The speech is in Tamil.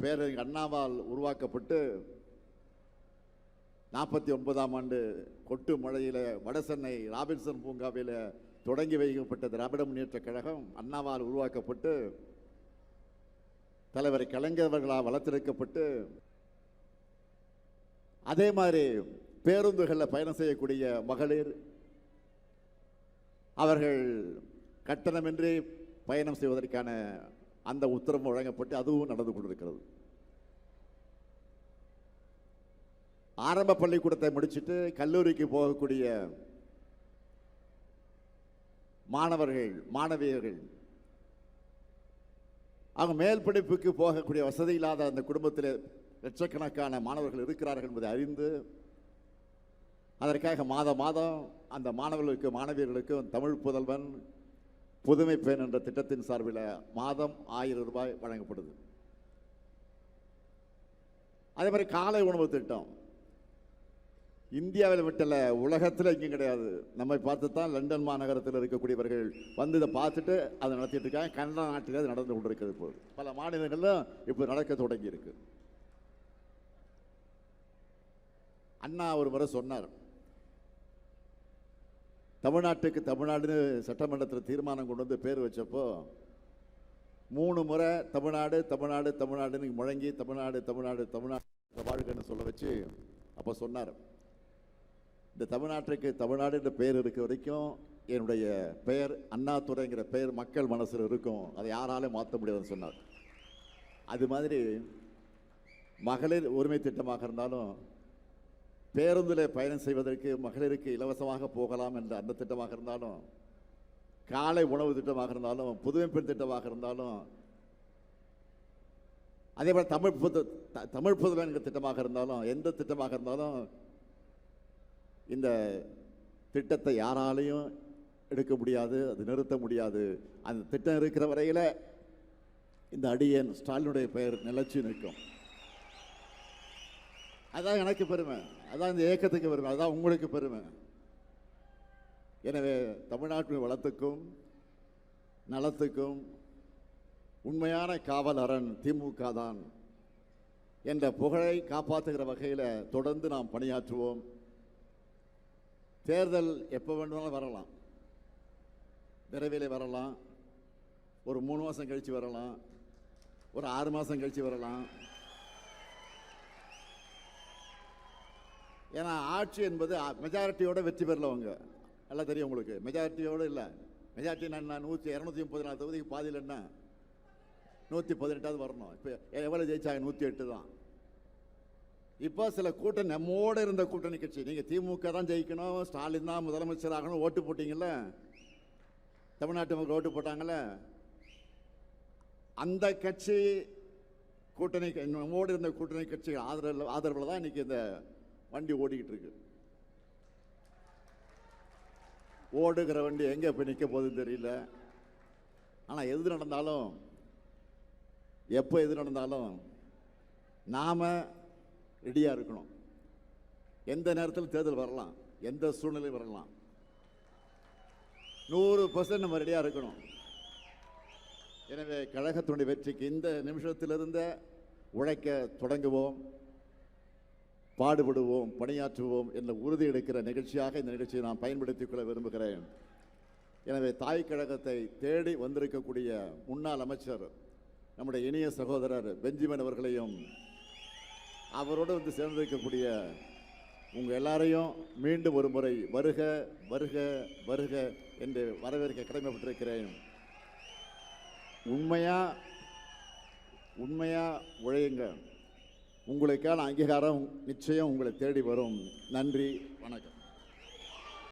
பேரறிஞர் அண்ணாவால் உருவாக்கப்பட்டு 49ஆம் ஆண்டு கொட்டு மழையில் வடசென்னை ராபின்சன் பூங்காவில் தொடங்கி வைக்கப்பட்ட திராவிட முன்னேற்ற கழகம் அண்ணாவால் உருவாக்கப்பட்டு தலைவர் கலைஞர் அவர்களால் வளர்த்தெடுக்கப்பட்டு அதே மாதிரி பேருந்துகளில் பயணம் செய்யக்கூடிய மகளிர் அவர்கள் கட்டணமின்றி பயணம் செய்வதற்கான அந்த உத்தரவு வழங்கப்பட்டு அதுவும் நடந்து கொண்டிருக்கிறது. ஆரம்ப பள்ளிக்கூடத்தை முடிச்சுட்டு கல்லூரிக்கு போகக்கூடிய மாணவர்கள் மாணவியர்கள் அவங்க மேல் படிப்புக்கு போகக்கூடிய வசதி இல்லாத அந்த குடும்பத்தில் லட்சக்கணக்கான மாணவர்கள் இருக்கிறார்கள் என்பதை அறிந்து அதற்காக மாதம் அந்த மாணவர்களுக்கு மாணவியர்களுக்கும் தமிழ் புதல்வன் புதுமை பெண் என்ற திட்டத்தின் சார்பில் மாதம் 1000 ரூபாய் வழங்கப்படுது. அதே மாதிரி காலை உணவு திட்டம் இந்தியாவில் விட்டல, உலகத்தில் எங்கேயும் கிடையாது. நம்மை பார்த்து தான் லண்டன் மாநகரத்தில் இருக்கக்கூடியவர்கள் வந்து இதை பார்த்துட்டு அதை நடத்திட்டு இருக்காங்க. கனடா நாட்டில் அது நடந்து கொண்டிருக்கிறது. இப்போது பல மாநிலங்களிலும் இப்போ நடக்க தொடங்கி இருக்கு. அண்ணா ஒரு முறை சொன்னார், தமிழ்நாட்டுக்கு தமிழ்நாடுன்னு சட்டமன்றத்தில் தீர்மானம் கொண்டு வந்து பேர் வச்சப்போ 3 முறை தமிழ்நாடு தமிழ்நாடு தமிழ்நாடுன்னு முழங்கி தமிழ்நாடு தமிழ்நாடு தமிழ்நாடு வாழ்க்கைன்னு சொல்ல வச்சு அப்போ சொன்னார், இந்த தமிழ்நாட்டுக்கு தமிழ்நாடுன்ற பெயர் இருக்க வரைக்கும் என்னுடைய பெயர் அண்ணாதுரைங்கிற பெயர் மக்கள் மனசில் இருக்கும், அதை யாராலும் மாற்ற முடியாதுன்னு சொன்னார். அது மாதிரி மகளிர் உரிமை திட்டமாக இருந்தாலும் பேருந்தில் பயணம் செய்வதற்கு மகளிருக்கு இலவசமாக போகலாம் என்ற அந்த திட்டமாக இருந்தாலும் காலை உணவு திட்டமாக இருந்தாலும் புதுமை பெண் திட்டமாக இருந்தாலும் அதே போல் தமிழ் புதுமை திட்டமாக இருந்தாலும் எந்த திட்டமாக இருந்தாலும் இந்த திட்டத்தை யாராலையும் எடுக்க முடியாது, அது நிறுத்த முடியாது. அந்த திட்டம் இருக்கிற வரையில் இந்த அடியேன் ஸ்டாலினுடைய பெயர் நிலைச்சு நிற்கும். அதான் எனக்கு பெருமை, அதான் இந்த இயக்கத்துக்கு பெருமை, அதுதான் உங்களுக்கு பெருமை. எனவே தமிழ்நாட்டின் வளத்துக்கும் நலத்துக்கும் உண்மையான காவல் அரண் திமுக தான் என்ற புகழை காப்பாற்றுகிற வகையில் தொடர்ந்து நாம் பணியாற்றுவோம். தேர்தல் எப்போ வேண்டுமானாலும் வரலாம், விரைவில் வரலாம், ஒரு 3 மாதம் கழித்து வரலாம், ஒரு 6 மாதம் கழித்து வரலாம். ஏன்னா ஆட்சி என்பது மெஜாரிட்டியோட வெற்றி பெறலவங்க எல்லாம் தெரியும் உங்களுக்கு. மெஜாரிட்டியோடு இல்லை, மெஜாரிட்டி நான் 234 தொகுதிக்கு பாதியில் என்ன 118 வரணும். இப்போ எவ்வளோ ஜெயிச்சாங்க? 108 தான். இப்போ சில கூட்டணி நம்மோடு இருந்த கூட்டணி கட்சி, நீங்கள் திமுக தான் ஜெயிக்கணும், ஸ்டாலின் தான் முதலமைச்சர் ஆகணும் ஓட்டு போட்டிங்கல்ல, தமிழ்நாட்டு மக்கள் ஓட்டு போட்டாங்கல்ல, அந்த கட்சி கூட்டணி நம்மோடு இருந்த கூட்டணி கட்சி ஆதரவில் தான் இன்னைக்கு இந்த வண்டி ஓடிக்கிட்டு இருக்கு. ஓடுகிற வண்டி எங்கே போய் நிற்க போகுதுன்னு தெரியல. ஆனால் எது நடந்தாலும் எப்போ எது நடந்தாலும் நாம் ரெடியாக இருக்கணும். எந்த நேரத்தில் தேர்தல் வரலாம், எந்த சூழ்நிலையும் வரலாம். 100% நம்ம ரெடியாக இருக்கணும். எனவே கழகத்தினுடைய வெற்றிக்கு இந்த நிமிஷத்திலிருந்து உழைக்க தொடங்குவோம், பாடுபடுவோம், பணியாற்றுவோம் என்ற உறுதி எடுக்கிற நிகழ்ச்சியாக இந்த நிகழ்ச்சியை நான் பயன்படுத்திக் கொள்ள விரும்புகிறேன். எனவே தாய் கழகத்தை தேடி வந்திருக்கக்கூடிய முன்னாள் அமைச்சர் நம்முடைய இனிய சகோதரர் பெஞ்சமின் அவர்களையும் அவரோடு வந்து சேர்ந்திருக்கக்கூடிய உங்கள் எல்லாரையும் மீண்டும் ஒரு முறை வருக வருக வருக என்று வரவேற்க கடமைப்பட்டிருக்கிறேன். உண்மையா உழையுங்க, உங்களுக்கான அங்கீகாரம் நிச்சயம் உங்களை தேடி வரும். நன்றி, வணக்கம்.